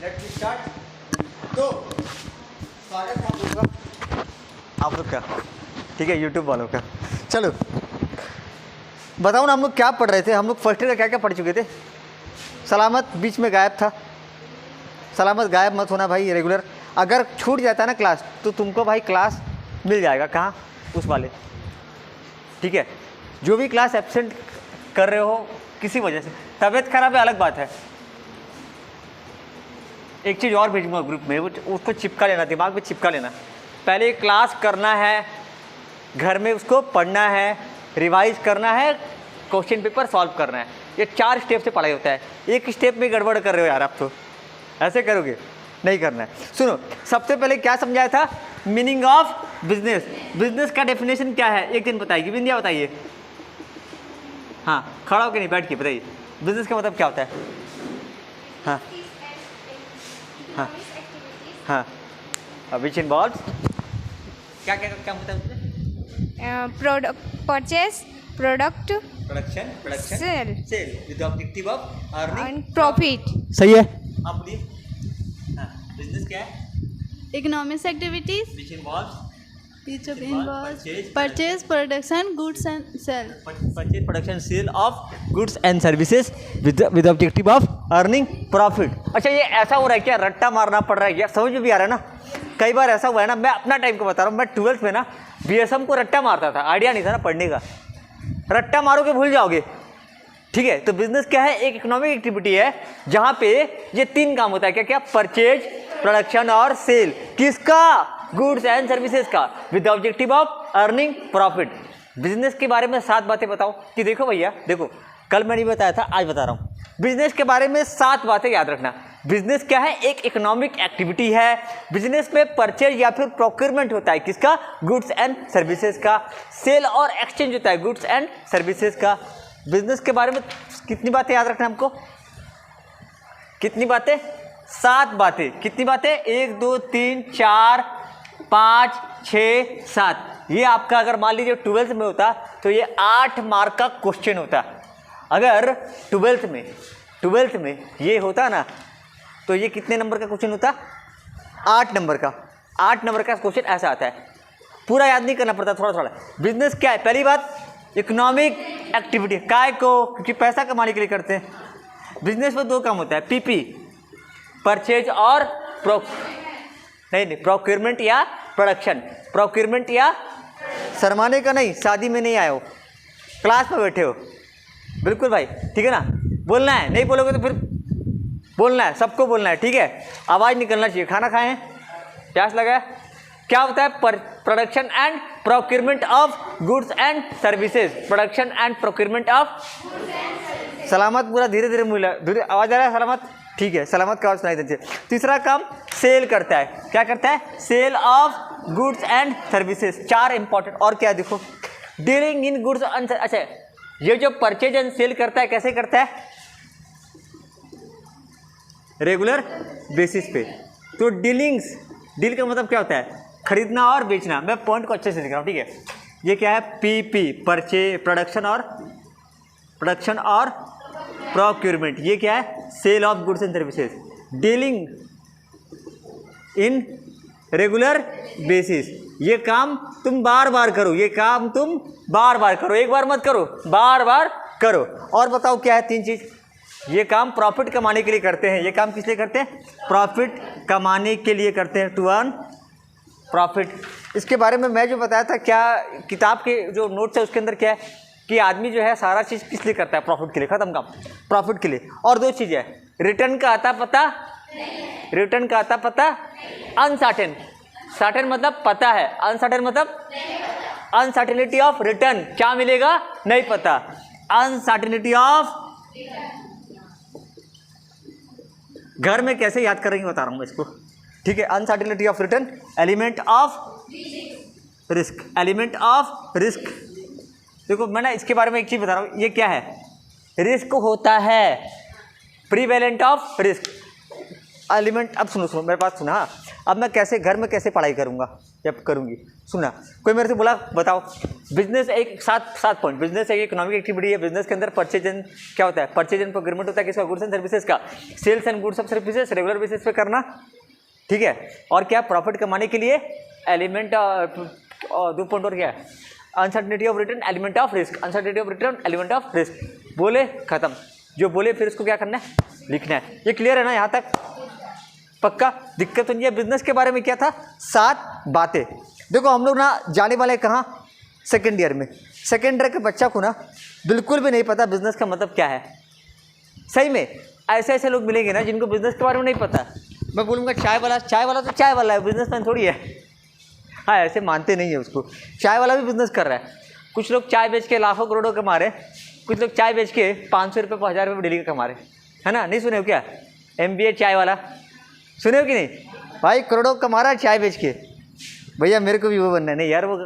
Let me start. तो स्वागत है आप लोगों का, आप लोग का, ठीक है, यूट्यूब वालों का। चलो बताओ ना, हम लोग क्या पढ़ रहे थे? हम लोग फर्स्ट ईयर का क्या क्या पढ़ चुके थे? सलामत बीच में गायब था। सलामत गायब मत होना भाई, रेगुलर। अगर छूट जाता है ना क्लास तो तुमको भाई क्लास मिल जाएगा। कहाँ? उस वाले, ठीक है। जो भी क्लास एब्सेंट कर रहे हो किसी वजह से, तबीयत खराब है अलग बात है। एक चीज़ और भेजूंगा ग्रुप में, उसको चिपका लेना, दिमाग में चिपका लेना। पहले क्लास करना है, घर में उसको पढ़ना है, रिवाइज करना है, क्वेश्चन पेपर सॉल्व करना है। ये 4 स्टेप से पढ़ाई होता है। एक स्टेप में गड़बड़ कर रहे हो यार आप, तो ऐसे करोगे नहीं करना है। सुनो, सबसे पहले क्या समझाया था? Meaning of business. बिजनेस का डेफिनेशन क्या है? एक दिन बताइए, बिंदिया बताइए। हाँ, खड़ा होकर नहीं, बैठ के बताइए। बिजनेस का मतलब क्या होता है? हाँ हाँ हाँ, विच इन्वॉल्व्स क्या क्या क्या होता है उसमें? Product purchase, product production sell sell with the objective of earning and profit. सही है। आप बोलिए। हाँ, बिजनेस क्या है? Economic activities which involves which involves purchase, production, goods and sell. Purchase production sell of goods and services with objective of earning profit. अच्छा, ये ऐसा हो रहा है क्या? रट्टा मारना पड़ रहा है क्या? समझ में भी आ रहा है ना? कई बार ऐसा हुआ है ना, मैं अपना टाइम को बता रहा हूँ। मैं 12th में ना BSM को रट्टा मारता था, आइडिया नहीं था ना पढ़ने का। रट्टा मारोगे भूल जाओगे, ठीक है। तो बिजनेस क्या है? एक इकोनॉमिक एक्टिविटी है जहाँ पे ये 3 काम होता है। क्या क्या? परचेज, प्रोडक्शन और सेल। किसका? गुड्स एंड सर्विसेज का, with objective of earning profit. Business के बारे में 7 बातें बताओ। कि देखो भैया, देखो कल मैंने बताया था, आज बता रहा हूँ। बिजनेस के बारे में 7 बातें याद रखना। बिजनेस क्या है? एक इकोनॉमिक एक्टिविटी है। बिजनेस में परचेज या फिर प्रोक्योरमेंट होता है। किसका? गुड्स एंड सर्विसेज का। सेल और एक्सचेंज होता है गुड्स एंड सर्विसेज का। बिजनेस के बारे में कितनी बातें याद रखना हमको? कितनी बातें? 7 बातें। कितनी बातें? 1 2 3 4 5 6 7। ये आपका अगर मान लीजिए 12th में होता तो ये 8 मार्क का क्वेश्चन होता। अगर 12th में ये होता ना तो ये कितने नंबर का क्वेश्चन होता? 8 नंबर का। 8 नंबर का क्वेश्चन ऐसा आता है। पूरा याद नहीं करना पड़ता, थोड़ा थोड़ा। बिजनेस क्या है? पहली बात, इकोनॉमिक एक्टिविटी। काय को? क्योंकि पैसा कमाने के लिए करते हैं। बिजनेस में 2 काम होता है, PP, परचेज और प्रोक्योरमेंट या प्रोडक्शन। प्रोक्योरमेंट या शर्माने का नहीं, शादी में नहीं आए हो, क्लास में बैठे हो, बिल्कुल भाई, ठीक है ना? बोलना है, नहीं बोलोगे तो फिर बोलना है, सबको बोलना है, ठीक है? आवाज़ निकलना चाहिए। खाना खाए हैं? प्यास लगा है? क्या होता है? Production and procurement of goods and services. Production and procurement of. सलामत पूरा धीरे धीरे मिला, धीरे आवाज़ आ रहा है? सलामत, ठीक है, सलामत का आवाज़ सुनाई देती है। तीसरा काम सेल करता है। क्या करता है? Sell of goods and services. 4 important. और क्या देखो, डीलिंग इन गुड्स एंड। अच्छा, ये जो परचेज एंड सेल करता है कैसे करता है? रेगुलर बेसिस पे। तो डील का मतलब क्या होता है? खरीदना और बेचना। मैं पॉइंट को अच्छे से लिख रहा हूँ, ठीक है? ये क्या है? PP, परचेज, प्रोडक्शन और प्रोक्योरमेंट। ये क्या है? Sell of goods and services. Dealing in regular basis. ये काम तुम बार बार करो, ये काम तुम बार बार करो, एक बार मत करो, बार बार करो। और बताओ क्या है? 3 चीज़। ये काम प्रॉफिट कमाने के लिए करते हैं। ये काम किस लिए करते हैं? प्रॉफिट कमाने के लिए करते हैं, टू अर्न प्रॉफिट। इसके बारे में मैं जो बताया था, क्या किताब के जो नोट्स है उसके अंदर क्या है कि आदमी जो है सारा चीज़ किस लिए करता है? प्रॉफिट के लिए। खत्म काम, प्रॉफिट के लिए। और 2 चीज़ें है, रिटर्न का आता पता, रिटर्न का आता पता, अनसर्टेन। सर्टेन मतलब पता है, अनसर्टेन मतलब अनसर्टेनिटी ऑफ रिटर्न। क्या मिलेगा? नहीं पता। Uncertainty of. घर में कैसे याद करेंगे बता रहा हूँ इसको, ठीक है? Uncertainty of return, element of risk, element of risk. देखो मैं ना इसके बारे में एक चीज़ बता रहा हूँ, ये क्या है? रिस्क होता है, प्रीवेलेंट ऑफ रिस्क, एलिमेंट। अब सुनो मेरे पास सुना। अब मैं कैसे घर में कैसे पढ़ाई करूँगा? जब करूँगी। सुना, कोई मेरे से बोला बताओ बिजनेस एक सात पॉइंट, बिजनेस एक इकोनॉमिक एक्टिविटी है। बिजनेस के अंदर परचेज एंड क्या होता है, परचेज एंड प्रोक्योरमेंट होता है किसका, गुड्स एंड सर्विसेज का। Sales and goods of services regular basis पे करना, ठीक है। और क्या, प्रॉफिट कमाने के लिए एलिमेंट 2 पॉइंट और क्या है, uncertainty of return element of risk, uncertainty of return element of risk. बोले खत्म, जो बोले फिर उसको क्या करना है, लिखना है। ये क्लियर है ना यहाँ तक, पक्का? दिक्कत तो नहीं है। बिजनेस के बारे में क्या था, 7 बातें। देखो हम लोग ना जाने वाले कहाँ, सेकेंड ईयर में। सेकेंड ईयर के बच्चा को ना बिल्कुल भी नहीं पता बिजनेस का मतलब क्या है। सही में ऐसे ऐसे लोग मिलेंगे ना जिनको बिजनेस के बारे में नहीं पता। मैं बोलूँगा चाय वाला तो चाय वाला है, बिजनेसमैन थोड़ी है। हाँ, ऐसे मानते नहीं है उसको। चाय वाला भी बिजनेस कर रहा है। कुछ लोग चाय बेच के लाखों करोड़ों कमा रहे, कुछ लोग चाय बेच के 500 रुपये 1000 रुपये डेली का कमा रहे, है ना। नहीं सुने हो क्या, MBA चाय वाला सुने हो कि नहीं भाई, करोड़ों कमा रहा है चाय बेच के। भैया मेरे को भी वो बनना है। नहीं यार, वो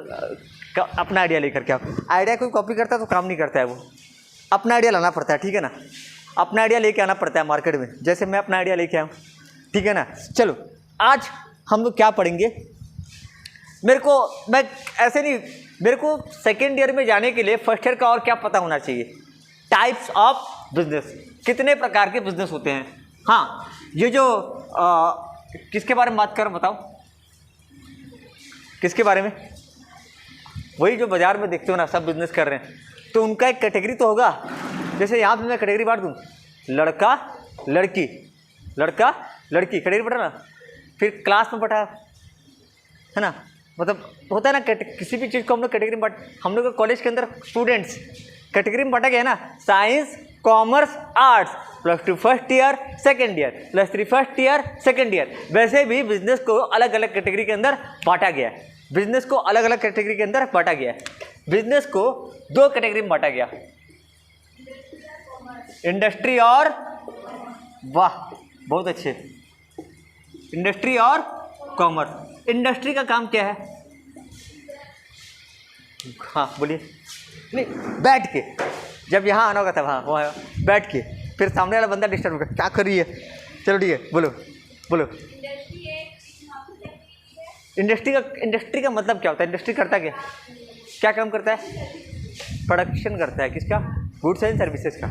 अपना आइडिया लेकर के आओ। आइडिया कोई कॉपी करता है तो काम नहीं करता है, वो अपना आइडिया लाना पड़ता है, ठीक है ना। अपना आइडिया लेके आना पड़ता है मार्केट में, जैसे मैं अपना आइडिया लेके आऊँ, ठीक है ना। चलो आज हम लोग क्या पढ़ेंगे, मेरे को सेकेंड ईयर में जाने के लिए फर्स्ट ईयर का और क्या पता होना चाहिए, टाइप्स ऑफ बिजनेस, कितने प्रकार के बिजनेस होते हैं। हाँ, ये जो किसके बारे में बात कर, बताओ किसके बारे में, वही जो बाजार में देखते हो ना सब बिजनेस कर रहे हैं, तो उनका एक कैटेगरी तो होगा। जैसे यहाँ पे मैं कैटेगरी बांट दूँ, लड़का लड़की, लड़का लड़की कैटेगरी बटा ना, फिर क्लास में बटा, है ना। मतलब होता है ना, किसी भी चीज़ को हम लोग कैटेगरी में बांट, हम लोग कॉलेज के अंदर स्टूडेंट्स कैटेगरी में बांटा गया है ना, science commerce arts, +2 first year second year, +3 first year second year. वैसे भी बिजनेस को अलग अलग कैटेगरी के अंदर बांटा गया है। बिजनेस को अलग अलग कैटेगरी के अंदर बांटा गया है। बिजनेस को 2 कैटेगरी में बांटा गया, इंडस्ट्री और, वाह बहुत अच्छे, इंडस्ट्री और कॉमर्स। इंडस्ट्री का काम क्या है, हाँ बोलिए, नहीं बैठ के, जब यहाँ आना होगा तब, हाँ वहाँ बैठ के, फिर सामने वाला बंदा डिस्टर्ब होगा, क्या कर रही है, चलो ठीक है बोलो बोलो। इंडस्ट्री का मतलब क्या होता है, इंडस्ट्री करता क्या काम करता है, प्रोडक्शन करता है, किसका, गुड्स एंड सर्विसेज का।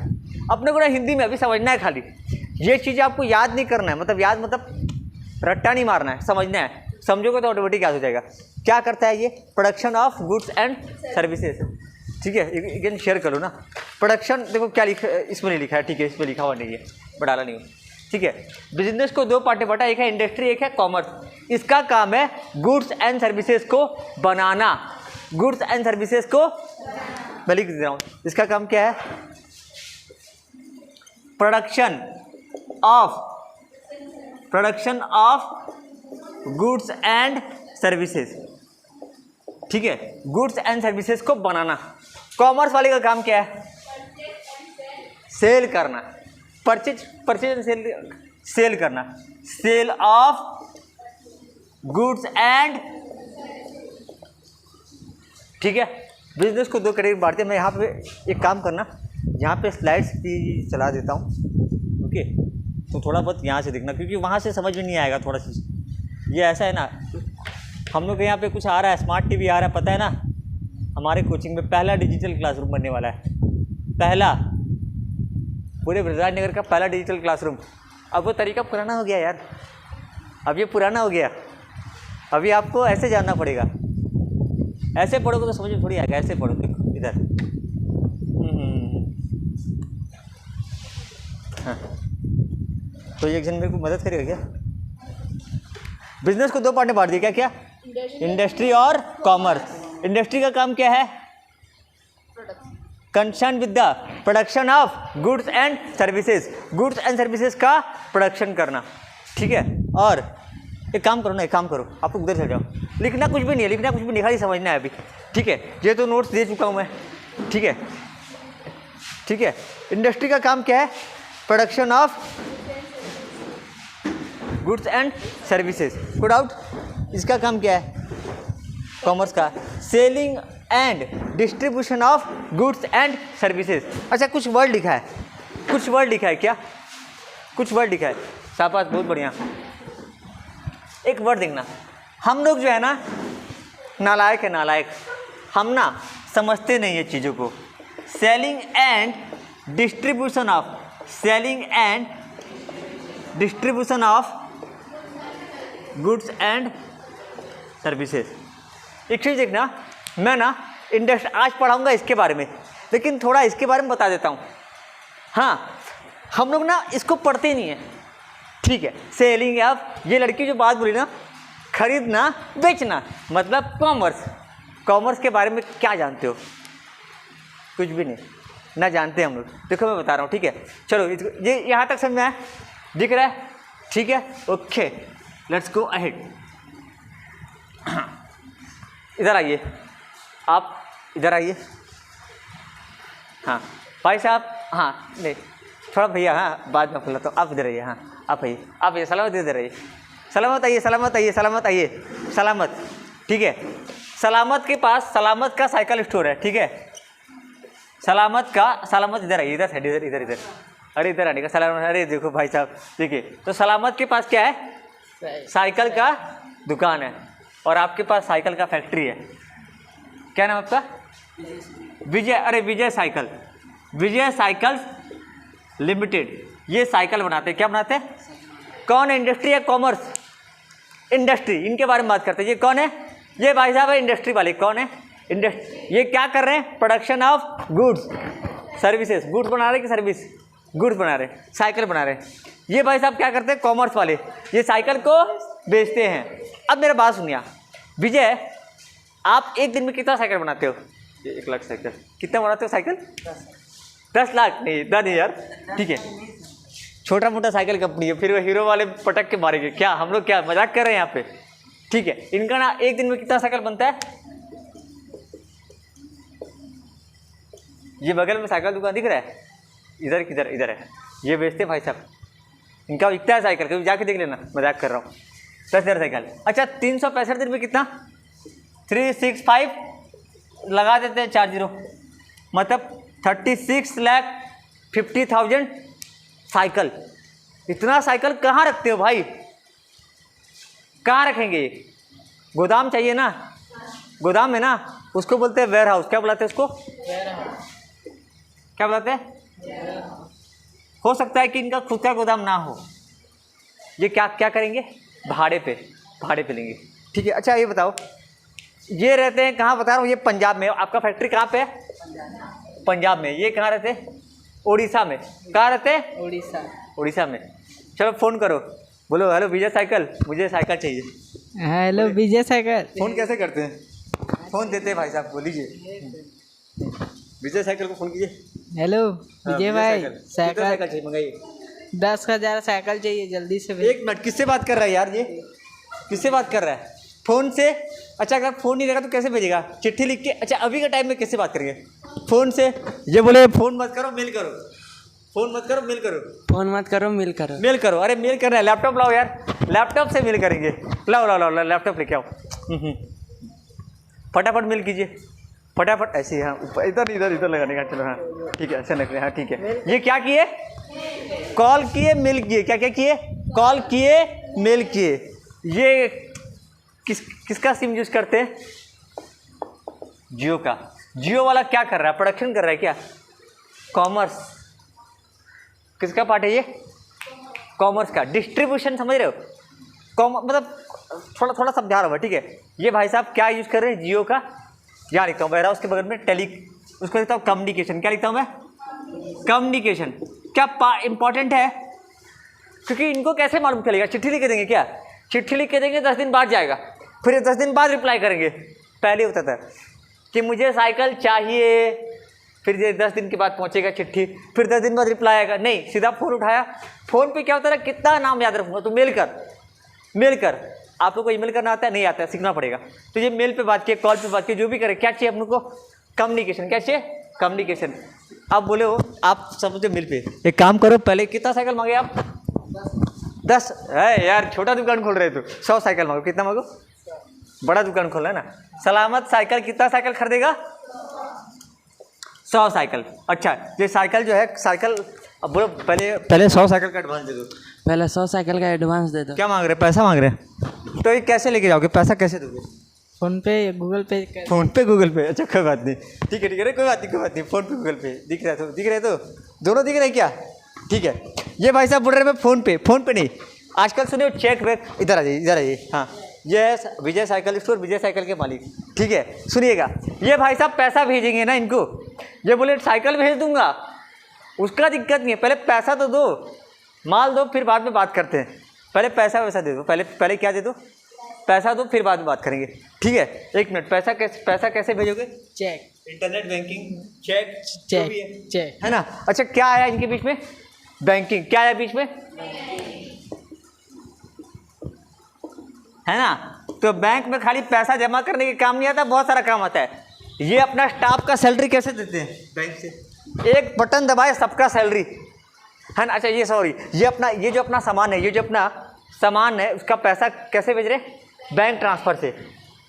अपने को ना हिंदी में अभी समझना है, खाली ये चीज़ आपको याद नहीं करना है, मतलब रट्टा नहीं मारना है, समझना है। समझोगे तो ऑटोमेटिक याद हो जाएगा। क्या करता है ये, production of goods and services, ठीक है। अगेन शेयर करो ना, प्रोडक्शन देखो क्या लिखा, इसमें नहीं लिखा है, ठीक है, इसमें लिखा हुआ नहीं है, बढ़ाना नहीं हो, ठीक है। बिजनेस को 2 पार्ट में बांटा, एक है इंडस्ट्री, एक है कॉमर्स। इसका काम है गुड्स एंड सर्विसेज को बनाना, गुड्स एंड सर्विसेज को मैं लिख दे रहा हूँ। इसका काम क्या है, production of goods and services, ठीक है, गुड्स एंड सर्विसेज को बनाना। कॉमर्स वाले का काम क्या है, सेल करना, परचेज एंड सेल करना, सेल ऑफ गुड्स एंड, ठीक है। बिजनेस को 2 कैटेगरी बांटते हैं। मैं यहाँ पे एक काम करना, यहाँ पे स्लाइड्स भी चला देता हूँ, ओके। तो थोड़ा बहुत यहाँ से देखना, क्योंकि वहाँ से समझ में नहीं आएगा थोड़ा चीज़। ये ऐसा है ना, हम लोग के यहाँ पे कुछ आ रहा है, स्मार्ट टीवी आ रहा है, पता है ना। हमारे कोचिंग में पहला डिजिटल क्लासरूम बनने वाला है, पहला, पूरे ब्रजराजनगर का पहला डिजिटल क्लासरूम। अब वो तरीका पुराना हो गया यार, अब ये पुराना हो गया। अभी आपको ऐसे जानना पड़ेगा, ऐसे पढ़ोगे तो समझ में थोड़ी आएगा। ऐसे पढ़ो, देखो इधर, हाँ। तो ये एक जन मेरे को मदद करेगा क्या। बिजनेस को 2 पार्ट में बांट दिया, क्या इंडस्ट्री और कॉमर्स। इंडस्ट्री का काम क्या है, concern with the production of goods and services, goods and services का प्रोडक्शन करना, ठीक है। और एक काम करो ना, एक काम करो, आप उधर चल जाओ, लिखना कुछ भी नहीं है, खाली समझना है अभी, ठीक है। ये तो नोट्स दे चुका हूँ मैं, ठीक है। इंडस्ट्री का काम क्या है, production of goods and services, good out. इसका काम क्या है, कॉमर्स का, selling and distribution of goods and services. अच्छा, कुछ वर्ड लिखा है क्या, कुछ वर्ड लिखा है, शाबाश बहुत बढ़िया। एक वर्ड देखना, हम लोग जो है ना नालायक है नालायक। हम ना समझते नहीं है चीज़ों को। Selling and distribution of goods and services. एक चीज़ देखना, मैं ना इंडस्ट्री आज पढ़ाऊँगा इसके बारे में, लेकिन थोड़ा इसके बारे में बता देता हूँ। हाँ, हम लोग ना इसको पढ़ते नहीं है, ठीक है। सेलिंग ऑफ, ये लड़की जो बात बोली ना, खरीदना बेचना, मतलब कॉमर्स के बारे में क्या जानते हो? कुछ भी नहीं ना जानते हम लोग। देखो मैं बता रहा हूँ, ठीक है। चलो ये यहाँ तक समझ में आया, दिख रहा है, ठीक है, ओके, लेट्स गो अहेड। इधर आइए, आप इधर आइए। हाँ भाई साहब, हाँ नहीं थोड़ा भैया, हाँ बाद में खुला, तो आप इधर आइए। हाँ आप आइए, सलामत इधर आइए, सलामत आइए, सलामत, ठीक है। सलामत के पास सलामत का साइकिल स्टोर है, ठीक है। सलामत इधर आइए, इधर साइड, इधर अरे इधर आने का सलामत। अरे देखो भाई साहब, देखिए, तो सलामत के पास क्या है? साइकिल का दुकान है, और आपके पास साइकिल का फैक्ट्री है। क्या नाम आपका? विजय। अरे विजय साइकिल लिमिटेड, ये साइकिल बनाते हैं। क्या बनाते हैं? कौन है? इंडस्ट्री है कॉमर्स? इंडस्ट्री, इनके बारे में बात करते हैं। ये कौन है? ये भाई साहब है इंडस्ट्री वाले। कौन है? इंडस्ट्री। ये क्या कर रहे हैं? Production of goods services. Goods बना रहे कि सर्विस? गुड्स बना रहे, साइकिल बना रहे। ये भाई साहब क्या करते हैं? कॉमर्स वाले, ये साइकिल को बेचते हैं। अब मेरा बात सुनिए, विजय, आप एक दिन में कितना साइकिल बनाते हो? 1 लाख साइकिल। कितना बनाते हो साइकिल? 10 लाख नहीं, इतना नहीं यार, ठीक है। छोटा मोटा साइकिल कंपनी है, फिर वो हीरो वाले पटक के मारेंगे क्या? हम लोग क्या मजाक कर रहे हैं यहाँ पे, ठीक है। इनका ना एक दिन में कितना साइकिल बनता है? ये बगल में साइकिल दुकान दिख रहा है, इधर किधर? इधर है, ये बेचते भाई साहब। इनका बिकता है साइकिल, कभी जाके देख लेना, मजाक कर रहा हूँ। 10,000 साइकिल। अच्छा, 365 दिन में कितना? 365 लगा देते हैं 4 0, मतलब 36,50,000 साइकिल। इतना साइकिल कहाँ रखते हो भाई? कहाँ रखेंगे? गोदाम चाहिए ना, गोदाम है ना, उसको बोलते हैं वेयर हाउस। क्या बुलाते हैं उसको? क्या बुलाते हैं? हो सकता है कि इनका खुद का गोदाम ना हो, ये क्या क्या करेंगे? भाड़े पे लेंगे, ठीक है। अच्छा ये बताओ, ये रहते हैं कहाँ बता रहा हूँ? ये पंजाब में। आपका फैक्ट्री कहाँ पे है? पंजाब में। ये कहाँ रहते हैं? उड़ीसा में। कहाँ रहते हैं? उड़ीसा में। चलो फ़ोन करो, बोलो हेलो विजय साइकिल, मुझे साइकिल चाहिए। हेलो विजय साइकिल। फ़ोन कैसे करते हैं? फ़ोन देते हैं भाई साहब, बोलीजिए। विजय साइकिल को फ़ोन कीजिए। हेलो विजय भाई, साइकिल चाहिए, मंगाइए। 10,000 साइकिल चाहिए, जल्दी से। 1 मिनट, किससे बात कर रहा है यार? ये किससे बात कर रहा है? फ़ोन से? अच्छा, अगर फ़ोन नहीं रहेगा तो कैसे भेजेगा? चिट्ठी लिख के? अच्छा, अभी के टाइम में कैसे बात करेंगे? फ़ोन से। ये बोले फ़ोन मत करो, मेल करो। फ़ोन मत करो, मेल करो। फोन मत करो, मेल करो। मेल करो। अरे मेल करना है, लैपटॉप लाओ यार, लैपटॉप से मेल करेंगे। लाओ लैपटॉप लेके आओ। फटाफट मेल कीजिए, फटाफट। ऐसे ही, हाँ, इधर लगाने का। चलो हाँ ठीक है, ऐसे रखने, हाँ ठीक है। ये क्या किए? कॉल किए, मेल किए। क्या क्या किए? कॉल किए, मेल किए। ये किसका सिम यूज़ करते हैं? जियो का। जियो वाला क्या कर रहा है? प्रोडक्शन कर रहा है क्या? कॉमर्स। किसका पार्ट है ये? कॉमर्स का। डिस्ट्रीब्यूशन, समझ रहे हो? मतलब थोड़ा समझा रहा हूँ, ठीक है। ये भाई साहब क्या यूज़ कर रहे हैं? जियो का। यहाँ लिखता हूँ वेयर हाउस के बगल में उसको लिखता हूँ कम्युनिकेशन। क्या लिखता हूँ मैं? कम्युनिकेशन। क्या इंपॉर्टेंट है? क्योंकि इनको कैसे मालूम चलेगा? चिट्ठी लिख के देंगे क्या? चिट्ठी लिख के देंगे, 10 दिन बाद जाएगा, फिर 10 दिन बाद रिप्लाई करेंगे। पहले होता था कि मुझे साइकिल चाहिए, फिर 10 दिन के बाद पहुंचेगा चिट्ठी, फिर 10 दिन बाद रिप्लाई आएगा। नहीं, सीधा फ़ोन उठाया। फ़ोन पे क्या होता है? कितना नाम याद रखूँगा? तो मेल कर। आप लोग को ईमेल करना आता है? नहीं आता है, सीखना पड़ेगा। तो ये मेल पे बात किए, कॉल पे बात किए, जो भी करें, क्या चाहिए हम लोग को? कम्युनिकेशन। क्या चाहिए? कम्युनिकेशन। आप बोले हो, आप समझते मिल पे। एक काम करो, पहले कितना साइकिल मांगे आप? 10 है यार, छोटा दुकान खोल रहे तो 100 साइकिल मांगो। कितना मांगो? बड़ा दुकान खोलना है ना। सलामत साइकिल कितना साइकिल खरीदेगा? 100 साइकिल। अच्छा, ये साइकिल जो है, साइकिल अब बोलो, पहले 100 साइकिल का एडवांस दे दो। पहले 100 साइकिल का एडवांस दे दो। क्या मांग रहे? पैसा मांग रहे हैं। तो ये कैसे लेके जाओगे? पैसा कैसे दोगे? फोन पे गूगल पे कर। फ़ोन पे गूगल पे, अच्छा कोई बात नहीं, ठीक है अरे कोई बात नहीं कोई बात नहीं, फ़ोन पे गूगल पे दिख रहा है तो दोनों दिख रहे हैं क्या? ठीक है, ये भाई साहब बोल रहे हैं मैं फ़ोन पे नहीं, आजकल सुने चेक वेक, इधर आइए हाँ, ये विजय साइकिल स्टोर, विजय साइकिल के मालिक, ठीक है सुनिएगा, ये भाई साहब पैसा भेजेंगे ना इनको, ये बोले साइकिल भेज दूंगा, उसका दिक्कत नहीं है, पहले पैसा तो दो, माल दो, फिर बाद में बात करते हैं, पहले पैसा वैसा दे दो, पहले क्या दे दो, पैसा दो, फिर बाद में बात करेंगे, ठीक है? एक मिनट, पैसा कैसे भेजोगे? Cheque, internet banking, cheque, cheque है ना? अच्छा क्या आया इनके बीच में? बैंकिंग, क्या आया बीच में? है ना? तो बैंक में खाली पैसा जमा करने के काम नहीं आता, बहुत सारा काम आता है। ये अपना स्टाफ का सैलरी कैसे देते हैं? बैंक से एक बटन दबाए सबका सैलरी, है ना? अच्छा ये सॉरी, ये जो अपना सामान है उसका पैसा कैसे भेज रहे हैं? बैंक ट्रांसफ़र से,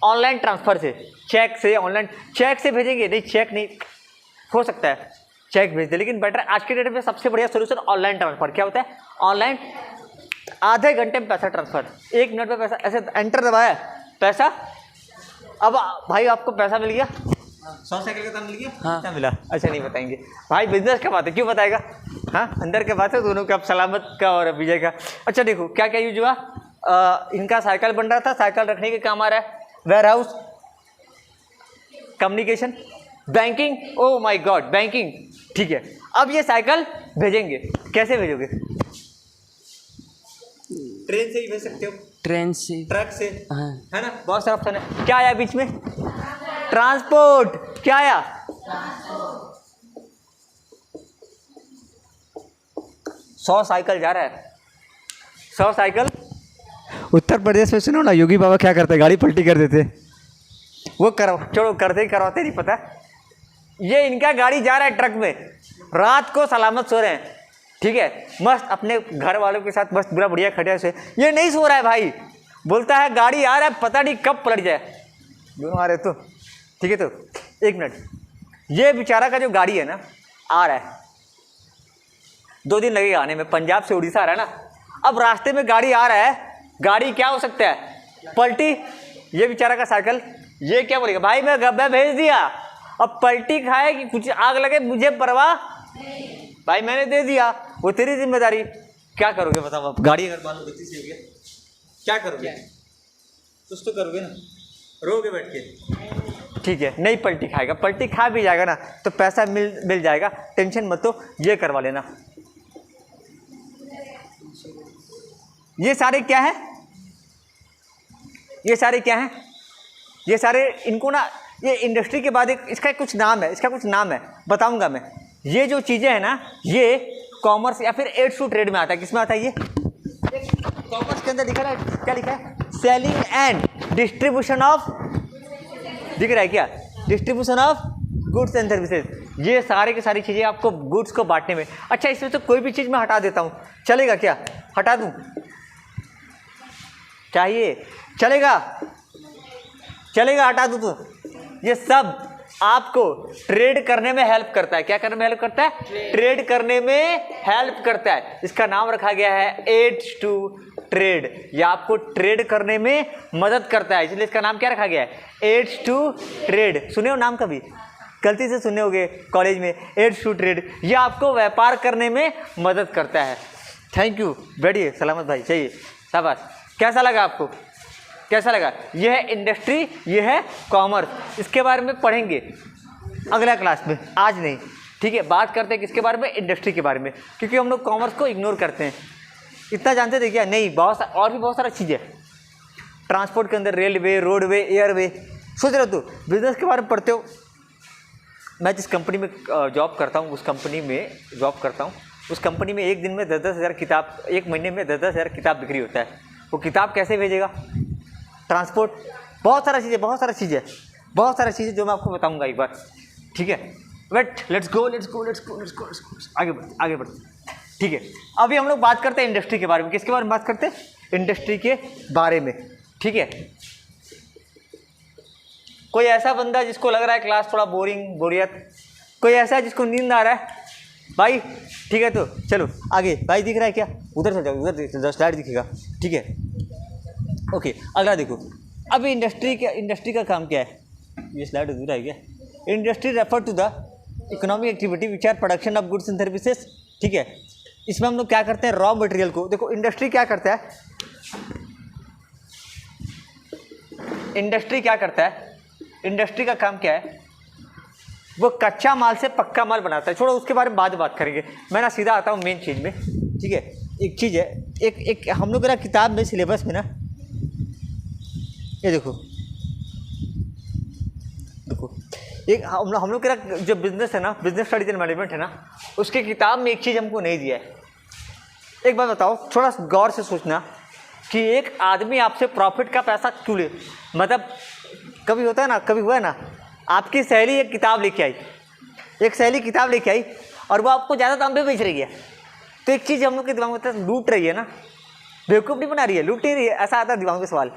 ऑनलाइन ट्रांसफ़र से, चेक से, ऑनलाइन चेक से भेजेंगे नहीं, चेक नहीं हो सकता है, चेक भेज दे, लेकिन बेटर आज के डेट में सबसे बढ़िया सोल्यूशन ऑनलाइन ट्रांसफ़र। क्या होता है? ऑनलाइन आधे घंटे में पैसा ट्रांसफ़र, 1 मिनट में पैसा, ऐसे एंटर दबाया पैसा, अब भाई आपको पैसा मिल गया, 100 साइकिल का दाम मिल गया, हाँ। क्या मिला? अच्छा नहीं बताएंगे भाई, बिजनेस का बात है, क्यों बताएगा? हाँ अंदर के बात है दोनों का, सलामत का और विजय का। अच्छा देखो क्या क्या यूज हुआ, इनका साइकिल बन रहा था, साइकिल रखने के काम आ रहा है, warehouse, communication, banking, oh my god banking, ठीक है। अब ये साइकिल भेजेंगे, कैसे भेजोगे? ट्रेन से ही भेज सकते हो, ट्रेन से, ट्रक से, हाँ। है ना? बहुत सारा ऑप्शन है। क्या आया बीच में? ट्रांसपोर्ट, क्या आया? 100 साइकिल जा रहा है, 100 साइकिल। उत्तर प्रदेश में सुनो ना, योगी बाबा क्या करते, गाड़ी पलटी कर देते, वो करो चलो करवाते नहीं पता। ये इनका गाड़ी जा रहा है ट्रक में, रात को सलामत सो रहे हैं, ठीक है, मस्त अपने घर वालों के साथ मस्त बुरा बढ़िया खड़े से, ये नहीं सो रहा है भाई, बोलता है गाड़ी आ रहा है पता नहीं कब पलट जाए, दोनों आ रहे तो ठीक है। तो 1 मिनट, ये बेचारा का जो गाड़ी है ना आ रहा है, 2 दिन लगेगा आने में, पंजाब से उड़ीसा आ रहा है ना, अब रास्ते में गाड़ी आ रहा है, गाड़ी क्या हो सकता है? पलटी। ये बेचारा का साइकिल, ये क्या बोलेगा भाई मैं भेज दिया, अब पलटी खाए कि कुछ आग लगे मुझे परवाह, भाई मैंने दे दिया, वो तेरी जिम्मेदारी। क्या करोगे बताओ आप? गाड़ी अगर मान लो गलती से हो गया, क्या करोगे? कुछ तो करोगे ना, रोगे बैठ के, ठीक है, नहीं पलटी खाएगा, पलटी खा भी जाएगा ना तो पैसा मिल जाएगा, टेंशन मत लो, ये करवा लेना। ये सारे क्या है? ये सारे क्या हैं? ये सारे इनको ना, ये इंडस्ट्री के बाद एक इसका कुछ नाम है, बताऊंगा मैं। ये जो चीज़ें हैं ना, ये कॉमर्स या फिर एड्स टू ट्रेड में आता है। किस में आता है ये? कॉमर्स के अंदर लिखा है, क्या लिखा है? सेलिंग एंड डिस्ट्रीब्यूशन ऑफ, दिख रहा है क्या? Distribution of goods and services. ये सारे की सारी चीज़ें आपको गुड्स को बांटने में। अच्छा इसमें तो कोई भी चीज़ मैं हटा देता हूँ, चलेगा क्या? हटा दूँ? चाहिए? चलेगा हटा दूँ तो? ये सब आपको ट्रेड करने में हेल्प करता है। क्या करने में हेल्प करता है? ट्रेड करने में हेल्प करता है। इसका नाम रखा गया है एड्स टू ट्रेड। ये आपको ट्रेड करने में मदद करता है, इसलिए इसका नाम क्या रखा गया है? Aids to trade. सुने हो नाम कभी? गलती से सुने होगे कॉलेज में, एड्स टू ट्रेड। ये आपको व्यापार करने में मदद करता है। थैंक यू, बैठिए सलामत भाई, चाहिए, शाबाश। कैसा लगा आपको? कैसा लगा? यह है इंडस्ट्री, यह है कॉमर्स। इसके बारे में पढ़ेंगे अगला क्लास में, आज नहीं, ठीक है। बात करते हैं किसके बारे में? इंडस्ट्री के बारे में, क्योंकि हम लोग कॉमर्स को इग्नोर करते हैं। इतना जानते थे क्या? नहीं, और भी बहुत सारा चीज़ें। ट्रांसपोर्ट के अंदर रेलवे, रोडवे, एयरवे। सोच रहे हो तो बिजनेस के बारे में पढ़ते हो। मैं जिस कंपनी में जॉब करता हूँ, उस कंपनी में एक दिन में 10-10 हज़ार किताब, एक महीने में 10-10 हज़ार किताब बिक्री होता है। वो किताब कैसे भेजेगा? ट्रांसपोर्ट। बहुत सारा चीज़ें जो मैं आपको बताऊंगा एक बार, ठीक है। बट लेट्स गो आगे बढ़ते, ठीक है। अभी हम लोग बात करते हैं इंडस्ट्री के बारे में। किसके बारे में बात करते हैं? इंडस्ट्री के बारे में, ठीक है। कोई ऐसा बंदा जिसको लग रहा है क्लास थोड़ा बोरियत, कोई ऐसा है जिसको नींद आ रहा है भाई? ठीक है, तो चलो आगे। भाई दिख रहा है क्या? उधर से जाओ, उधर स्लाइड दिखेगा, ठीक है। ओके, अगला देखो, अभी इंडस्ट्री का काम क्या है, ये स्लाइड अधूरा है क्या? Industry refer to the economic activity which are production of goods and services, ठीक है। इसमें हम लोग क्या करते हैं, रॉ मटेरियल को, देखो इंडस्ट्री क्या करता है, इंडस्ट्री क्या करता है, इंडस्ट्री का काम क्या है, वो कच्चा माल से पक्का माल बनाता है। छोड़ो उसके बारे में बाद में बात करेंगे, मैं ना सीधा आता हूँ मेन चीज़ में, ठीक है। एक चीज़ है, एक हम लोग ना किताब में सिलेबस में ना, ये देखो एक हम लोग का जो बिजनेस है ना, बिजनेस स्टडीज एंड मैनेजमेंट है ना, उसकी किताब में एक चीज़ हमको नहीं दिया है। एक बात बताओ, थोड़ा गौर से सोचना कि एक आदमी आपसे प्रॉफिट का पैसा क्यों ले, मतलब कभी होता है ना, कभी हुआ है ना, आपकी सहेली एक किताब लेके आई, एक सहेली किताब लेके आई और वो आपको ज़्यादा दाम पे बेच रही है, तो एक चीज़ हम लोग के दिमाग में होता है, लूट रही है ना, बेवकूफ़ नहीं बना रही है, लूट नहीं रही है, ऐसा आता है दिमाग में सवाल।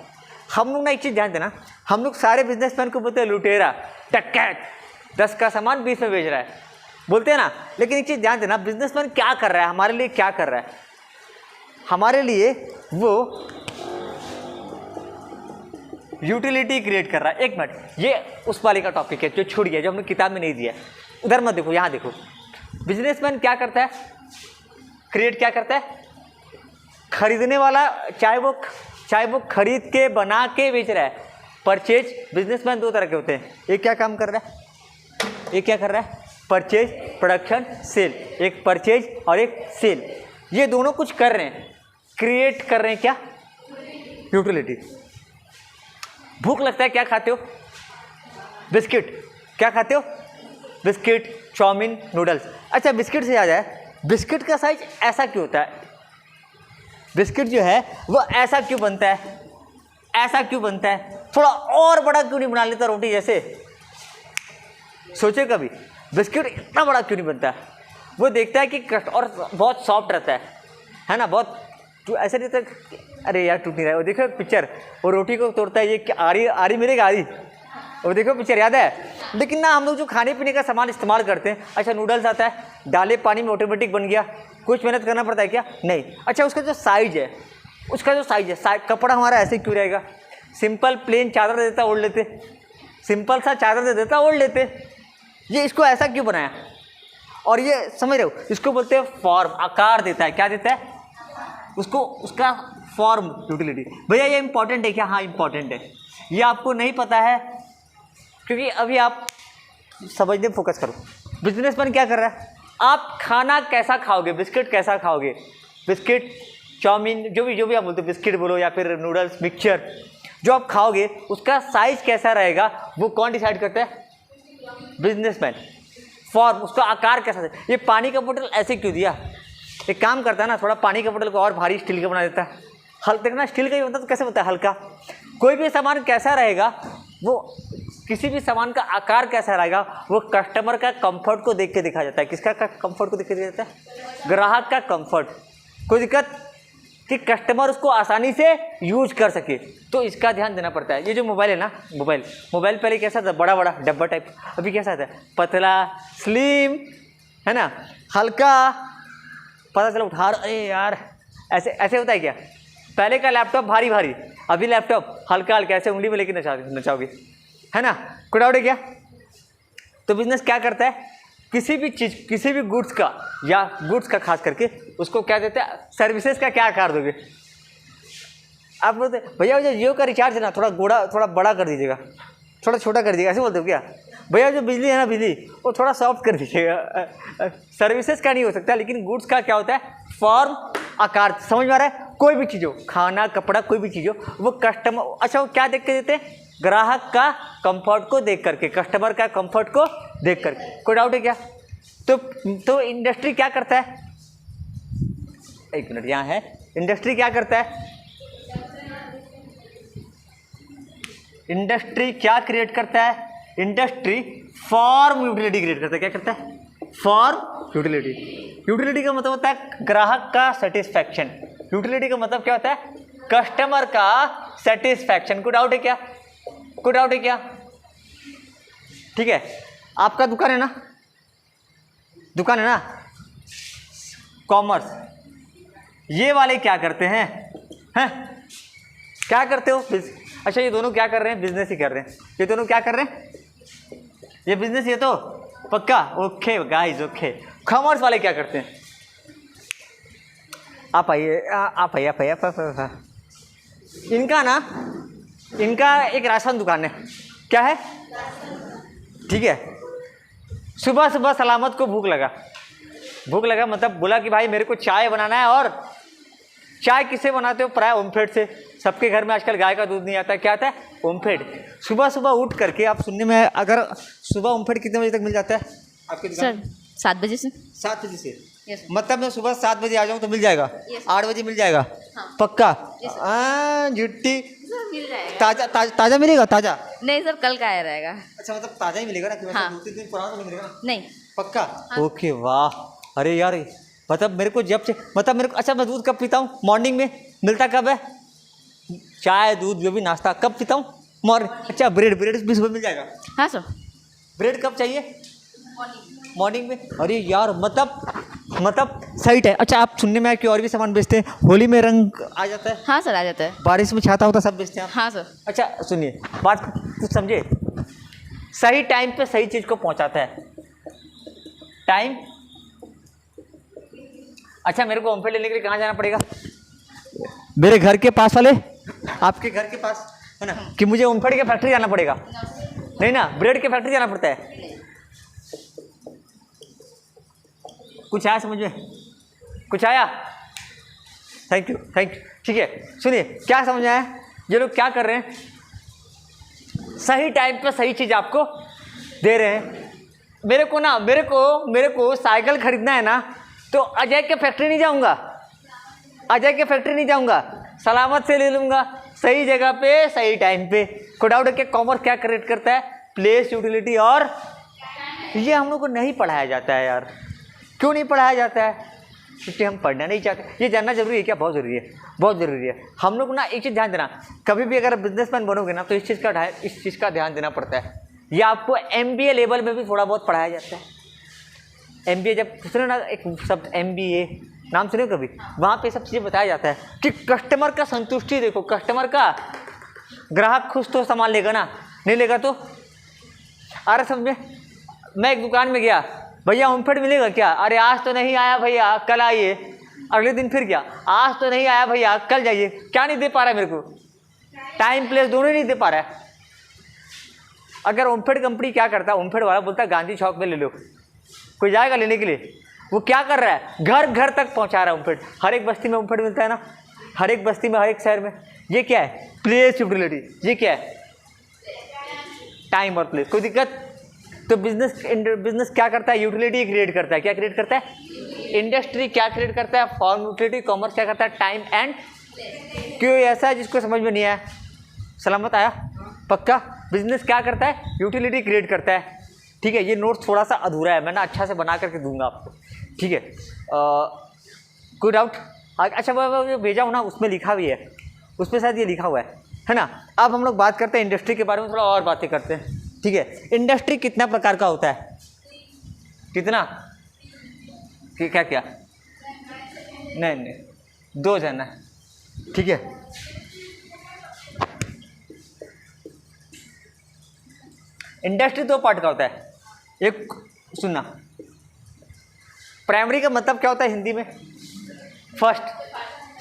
हम लोग ना एक चीज़ ध्यान देना, हम लोग सारे बिजनेसमैन को बोलते हैं लुटेरा, डकैत, 10 का सामान 20 में बेच रहा है, बोलते हैं ना। लेकिन एक चीज़ ध्यान देना, बिजनेसमैन क्या कर रहा है, हमारे लिए क्या कर रहा है, हमारे लिए वो यूटिलिटी क्रिएट कर रहा है। एक मिनट, ये उस वाले का टॉपिक है जो छूट गया, जो हमने किताब में नहीं दिया है। उधर मत देखो, यहाँ देखो, बिजनेसमैन क्या करता है, क्रिएट क्या करता है, खरीदने वाला, चाहे वो खरीद के बना के बेच रहा है, परचेज। बिजनेसमैन दो तरह के होते हैं, एक क्या काम कर रहा है, एक क्या कर रहा है, परचेज, प्रोडक्शन, सेल। एक परचेज और एक सेल, ये दोनों कुछ कर रहे हैं, क्रिएट कर रहे हैं क्या, यूटिलिटी। भूख लगता है, क्या खाते हो, बिस्किट, क्या खाते हो, बिस्किट, चाउमीन, नूडल्स। अच्छा, बिस्किट से याद है, बिस्किट का साइज ऐसा क्यों होता है, बिस्किट जो है वो ऐसा क्यों बनता है, ऐसा क्यों बनता है, थोड़ा और बड़ा क्यों नहीं बना लेता रोटी जैसे, सोचे कभी, बिस्किट इतना बड़ा क्यों नहीं बनता। वो देखता है कि और बहुत सॉफ्ट रहता है ना, बहुत ऐसे नहीं रहता, अरे यार टूट नहीं रहा है। वो देखो पिक्चर, वो रोटी को तोड़ता है, ये आरी मिलेगा, आरी, वो देखो पिक्चर याद है। लेकिन ना हम लोग जो खाने पीने का सामान इस्तेमाल करते हैं, अच्छा नूडल्स आता है, डाले पानी में ऑटोमेटिक बन गया, कुछ मेहनत करना पड़ता है क्या, नहीं। अच्छा उसका जो साइज है, कपड़ा हमारा ऐसे क्यों रहेगा, सिंपल प्लेन चादर दे देता ओढ़ लेते, सिंपल सा चादर दे देता ओढ़ लेते, ये इसको ऐसा क्यों बनाया। और ये समझ रहे हो, इसको बोलते हैं फॉर्म, आकार देता है, क्या देता है उसको, उसका फॉर्म, यूटिलिटी। भैया ये इंपॉर्टेंट है क्या, हाँ इंपॉर्टेंट है, ये आपको नहीं पता है क्योंकि अभी आप समझने फोकस करो। बिजनेसमैन क्या कर रहा है, आप खाना कैसा खाओगे, बिस्किट कैसा खाओगे, बिस्किट, चाउमीन, जो भी आप बोलते हो, बिस्किट बोलो या फिर नूडल्स, मिक्सचर, जो आप खाओगे उसका साइज कैसा रहेगा, वो कौन डिसाइड करता है, बिजनेसमैन। फॉर्म, उसका आकार कैसा है। ये पानी का बोतल ऐसे क्यों दिया, एक काम करता है ना, थोड़ा पानी का बोतल को और भारी स्टील का बना देता है, हल्का देखना, स्टील का ही होता तो कैसे होता है, हल्का। कोई भी सामान कैसा रहेगा, वो किसी भी सामान का आकार कैसा रहेगा, वो कस्टमर का कंफर्ट को देख के देखा जाता है। किसका कंफर्ट को देख के देखा जाता है, ग्राहक का कंफर्ट। कोई दिक्कत कि कस्टमर उसको आसानी से यूज कर सके, तो इसका ध्यान देना पड़ता है। ये जो मोबाइल है ना, मोबाइल पहले कैसा था, बड़ा बड़ा डब्बा टाइप, अभी कैसा था, पतला, स्लिम, है ना, हल्का, पता चला उठा, अरे यार ऐसे ऐसे होता है क्या। पहले का लैपटॉप भारी भारी, अभी लैपटॉप हल्का हल्का, ऐसे उंगली में लेके नचाओगे, है ना, कोई डाउट है क्या। तो बिजनेस क्या करता है, किसी भी चीज़, किसी भी गुड्स का, या गुड्स का खास करके, उसको क्या देते हैं, सर्विसेज का क्या आकार दोगे। आप बोलते भैया जो जियो का रिचार्ज है ना, थोड़ा बड़ा कर दीजिएगा, थोड़ा छोटा कर दीजिएगा, ऐसे बोलते हो क्या। भैया जो बिजली है ना, बिजली वो थोड़ा सॉफ्ट कर दीजिएगा। सर्विसेज का नहीं हो सकता, लेकिन गुड्स का क्या होता है, फॉर्म, आकार। समझ में आ रहा है, कोई भी चीज़ हो, खाना, कपड़ा, कोई भी चीज़ हो, वो कस्टमर, अच्छा वो क्या देख के देते हैं, ग्राहक का कंफर्ट को देख करके, कस्टमर का कंफर्ट को देख करके। कोई डाउट है क्या। तो इंडस्ट्री क्या करता है, एक मिनट यहाँ है, इंडस्ट्री क्या करता है, इंडस्ट्री क्या क्रिएट करता है, इंडस्ट्री फॉर्म यूटिलिटी क्रिएट करता है। क्या करता है, फॉर्म यूटिलिटी। यूटिलिटी का मतलब होता है ग्राहक का सेटिस्फैक्शन, यूटिलिटी का मतलब क्या होता है, कस्टमर का सेटिस्फैक्शन। कोई डाउट है क्या, कोई डाउट है क्या। ठीक है, आपका दुकान है ना, दुकान है ना, कॉमर्स, ये वाले क्या करते हैं, क्या करते हो? अच्छा ये दोनों क्या कर रहे हैं? बिजनेस ही कर रहे हैं। ये दोनों क्या कर रहे हैं? ये बिजनेस, ये तो पक्का। Okay guys, okay. कॉमर्स वाले क्या करते हैं? आप आइए, आप आइए, आप आइए, आप। इनका ना, इनका एक राशन दुकान है। क्या है? ठीक है। सुबह सुबह सलामत को भूख लगा मतलब बोला कि भाई मेरे को चाय बनाना है। और चाय किससे बनाते हो? प्राय ओमफेड से। सबके घर में आजकल गाय का दूध नहीं आता है। क्या आता है? ओमफेड। सुबह सुबह उठ करके आप सुनने में, अगर सुबह ओमफेड कितने बजे तक मिल जाता है आपके दुकान? सर 7 बजे से। 7 बजे से। यस मतलब मैं सुबह 7 बजे आ जाऊँ तो मिल जाएगा? Yes. 8 बजे मिल जाएगा? हाँ। पक्का? Yes, झुट्टी। मिल जाएगा। ताजा मिलेगा? ताजा? नहीं सर, कल का आया रहेगा। अच्छा मतलब ताजा ही मिलेगा ना कि हाँ। 2-3 दिन पुराना तो नहीं मिलेगा ना? नहीं। पक्का? हाँ। ओके, वाह। अरे यार, मतलब मेरे को जब से, मतलब मेरे को, अच्छा मैं दूध कब पीता हूँ? मॉर्निंग में। मिलता कब है? चाय दूध जो भी नाश्ता कब पीता हूँ? मॉर्निंग। अच्छा ब्रेड भी सुबह मिल जाएगा? हाँ सर। ब्रेड कब चाहिए? मॉर्निंग में। अरे यार, मतलब सही है। अच्छा आप सुनने में आया कि और भी सामान बेचते हैं? होली में रंग आ जाता है? हाँ सर, आ जाता है। बारिश में छाता होता, सब बेचते हैं आप? हाँ सर। अच्छा सुनिए, बात कुछ समझे। सही टाइम पे सही चीज़ को पहुंचाता है। टाइम। अच्छा मेरे को ओमफेड लेने के लिए कहाँ जाना पड़ेगा? मेरे घर के पास वाले, आपके घर के पास है ना, कि मुझे ओमफेड के फैक्ट्री जाना पड़ेगा? नहीं ना, ब्रेड के फैक्ट्री जाना पड़ता है। कुछ आया समझ में? कुछ आया? Thank you. ठीक है, सुनिए क्या समझ आया? ये लोग क्या कर रहे हैं? सही टाइम पे सही चीज़ आपको दे रहे हैं। मेरे को साइकिल खरीदना है ना, तो अजय के फैक्ट्री नहीं जाऊंगा, सलामत से ले लूँगा, सही जगह पे सही टाइम पे। कोई डाउट है कि कॉमर्स क्या क्रिएट करता है? Place, utility. और ये हम लोग को नहीं पढ़ाया जाता है यार। क्यों नहीं पढ़ाया जाता है? क्योंकि हम पढ़ना नहीं चाहते। ये जानना जरूरी है क्या? बहुत ज़रूरी है। हम लोग ना एक चीज़ ध्यान देना, कभी भी अगर बिजनेसमैन बनोगे ना, तो इस चीज़ का ध्यान देना पड़ता है। ये आपको MBA लेवल में भी थोड़ा बहुत पढ़ाया जाता है। MBA जब सुने ना एक शब्द MBA, नाम सुने कभी? वहाँ पे सब चीज़ें बताया जाता है कि कस्टमर का संतुष्टि देखो, कस्टमर का, ग्राहक खुश तो सामान लेगा ना, नहीं लेगा तो? अरे समझे, मैं एक दुकान में गया, भैया ओमफेड मिलेगा क्या? अरे आज तो नहीं आया भैया, कल आइए। अगले दिन फिर क्या? आज तो नहीं आया भैया, कल जाइए। क्या नहीं दे पा रहा है मेरे को? टाइम प्लेस दोनों ही नहीं दे पा रहा है। अगर ओमफेड कंपनी क्या करता है, ओमफेड वाला बोलता है गांधी चौक में ले लो, कोई जाएगा लेने के लिए? वो क्या कर रहा है? घर घर तक पहुंचा रहा है ओमफेड। हर एक बस्ती में ओमफेड मिलता है ना, हर एक बस्ती में, हर एक शहर में। ये क्या है? Place, utility. ये क्या है? टाइम और प्लेस। कोई दिक्कत? तो बिजनेस क्या करता है? यूटिलिटी क्रिएट करता है। क्या क्रिएट करता है? इंडस्ट्री क्या क्रिएट करता है? Form utility. कॉमर्स क्या करता है? Time and. क्यों ऐसा है जिसको समझ में नहीं आया? सलामत आया? पक्का? बिजनेस क्या करता है? यूटिलिटी क्रिएट करता है। ठीक है, ये नोट्स थोड़ा सा अधूरा है, मैं ना अच्छा से बना करके दूंगा आपको। ठीक है, कोई डाउट? अच्छा वो भेजा हूँ ना, उसमें लिखा भी है, उसमें शायद ये लिखा हुआ है ना। अब हम लोग बात करते हैं इंडस्ट्री के बारे में, थोड़ा और बातें करते हैं। ठीक है, इंडस्ट्री कितना प्रकार का होता है? कितना? क्या? नहीं, 2 जन है। ठीक है, इंडस्ट्री 2 पार्ट का होता है। एक सुनना, प्राइमरी का मतलब क्या होता है हिंदी में? फर्स्ट।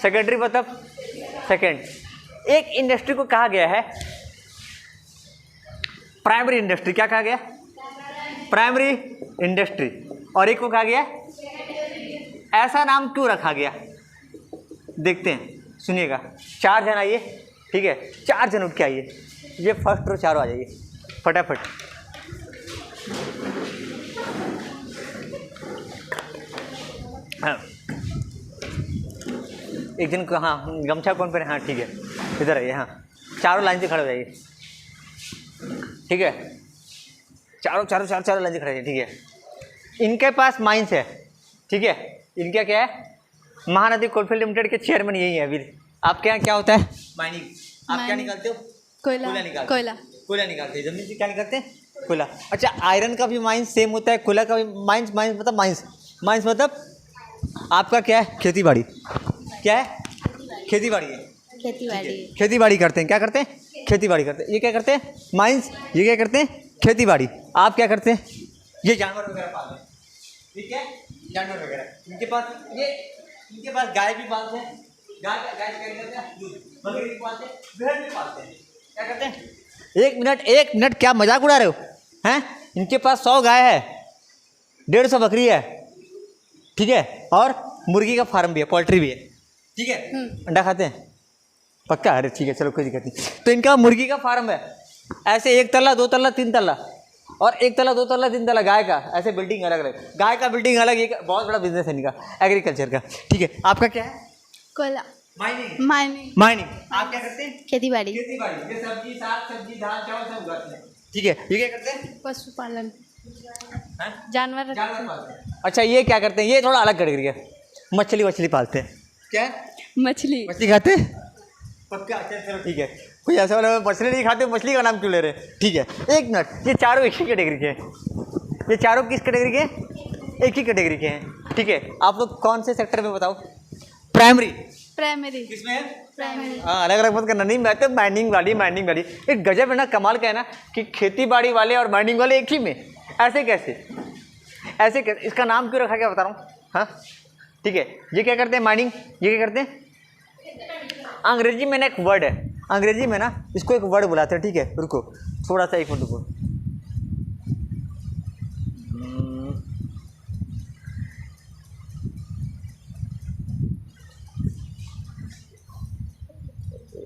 सेकेंडरी मतलब सेकेंड। एक इंडस्ट्री को कहा गया है प्राइमरी इंडस्ट्री। क्या कहा गया? Primary industry. और एक को कहा गया, ऐसा नाम क्यों रखा गया? देखते हैं, सुनिएगा। 4 जन आइए। ठीक है, 4 जन उठ के आइए। ये फर्स्ट रो चारों आ जाइए फटाफट। हाँ, एक जन को, हाँ गमछा कौन पहने? हाँ ठीक है, इधर आइए। हाँ, चारों लाइन से खड़े हो जाइए। ठीक है, चारों लाइन से खड़े हो जाइए। ठीक है, इनके पास माइंस है। ठीक है, इनका क्या है? महानदी कोलफील्ड लिमिटेड के चेयरमैन यही है अभी। आपके यहाँ क्या होता है? माइनिंग। आप क्या निकालते हो? कोयला निकालते हैं। जमीन से क्या निकालते हैं? कोयला। अच्छा, आयरन का भी माइंस सेम होता है, कोयला का भी माइंस मतलब माइंस मतलब आपका क्या है? खेती बाड़ी। क्या है? खेती बाड़ी है। खेती बाड़ी खेती बाड़ी करते हैं। क्या करते हैं? खेती बाड़ी करते हैं। ये क्या करते हैं? माइंस। ये क्या करते हैं? खेती बाड़ी। आप क्या करते हैं? ये जानवर वगैरह पालते हैं, ठीक है, जानवर वगैरह। इनके पास गाय भी पालते हैं, गाय क्या करते हैं? दूध। बकरी भी पालते हैं, भेड़ भी पालते हैं। क्या करते हैं? एक मिनट क्या मजाक उड़ा रहे हो हैं? इनके पास 100 गाय है, 150 बकरी है, ठीक है, और मुर्गी का फार्म भी है, पोल्ट्री भी है, ठीक है। अंडा खाते हैं पक्का? अरे ठीक है, चलो कोई दिक्कत नहीं। तो इनका मुर्गी का फार्म है, ऐसे 1 तल्ला 2 तल्ला 3 तल्ला, और 1 तल्ला 2 तल्ला 3 तल्ला गाय का, ऐसे बिल्डिंग अलग अलग। गाय का बिल्डिंग अलग, एक बहुत बड़ा बिजनेस है इनका, एग्रीकल्चर का, ठीक है। आपका क्या है? कोयला। माइनिंग। माइनिंग। आप क्या करते हैं? खेती बाड़ी खेती बाड़ी। ये सब्जी, साग सब्जी, धान चावल सब उगाते हैं, ठीक है। ये क्या करते हैं? पशुपालन। हैं? जानवर जानवर पालते हैं। अच्छा, ये क्या करते हैं? ये थोड़ा अलग कैटेगरी है, मछली पालते हैं। क्या है? मछली खाते हैं पक्का? अच्छा चलो ठीक है। कोई ऐसा वाला मछली नहीं खाते, मछली का नाम क्यों ले रहे हैं? ठीक है, एक मिनट। ये चारों एक ही कैटेगरी के हैं। ये चारों किस कैटेगरी के हैं? एक ही कैटेगरी के हैं, ठीक है। आप लोग कौन से सेक्टर में बताओ? प्राइमरी। किसमें है? प्राइमरी। हाँ, अलग अलग मत करना। नहीं, मैं तो माइनिंग वाली। एक गजब है ना, कमाल का है ना कि खेती बाड़ी वाले और माइनिंग वाले एक ही में। ऐसे कैसे? इसका नाम क्यों रखा, क्या बता रहा हूँ। हाँ ठीक है। ये क्या करते हैं? माइनिंग। ये क्या करते हैं? अंग्रेजी में ना एक वर्ड है, अंग्रेजी में ना इसको एक वर्ड बुलाते हैं, ठीक है। रुको थोड़ा सा, 1 मिनट रुको।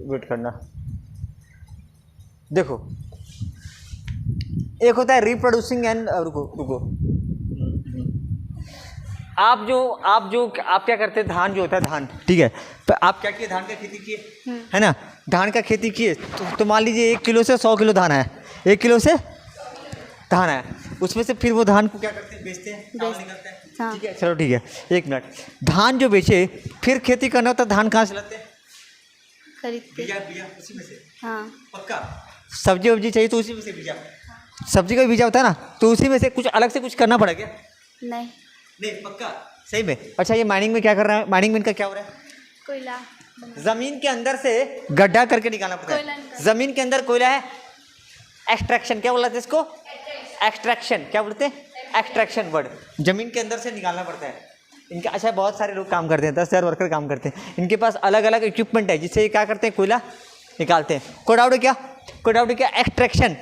वेट करना। देखो, एक होता है रिप्रोड्यूसिंग एंड रुको आप क्या करते हैं? धान जो होता है, धान, ठीक है। तो आप क्या किए? धान का खेती किए, है ना। धान का खेती किए तो मान लीजिए 1 किलो से 100 किलो धान है, 1 किलो से धान है। उसमें से फिर वो धान को क्या करते हैं? बेचते हैं, चावल निकलते हैं, हाँ। ठीक है। चलो ठीक है, 1 मिनट। धान जो बेचे, फिर खेती करना होता है, धान कहाँ से लाते हैं? खरीद के। बीजा उसी में से। हाँ। पक्का? सब्जी वब्जी चाहिए तो उसी में से बीजा, सब्जी का बीजा होता है ना, तो उसी में से कुछ अलग से कुछ करना पड़ेगा? नहीं, पक्का सही में। अच्छा, ये माइनिंग में क्या कर रहा है? माइनिंग में इनका क्या हो रहा है? कोयला। जमीन के अंदर से गड्ढा करके निकालना पड़ता है। जमीन के अंदर कोयला है, एक्सट्रैक्शन। क्या बोलते हैं इसको? एक्सट्रैक्शन। क्या बोलते हैं? Extraction word. जमीन के अंदर से निकालना पड़ता है इनका। अच्छा, बहुत सारे लोग काम करते हैं, 10,000 वर्कर काम करते हैं। इनके पास अलग अलग इक्विपमेंट है जिससे ये क्या करते हैं? कोयला निकालते हैं। कोड आउट क्या? एक्सट्रैक्शन।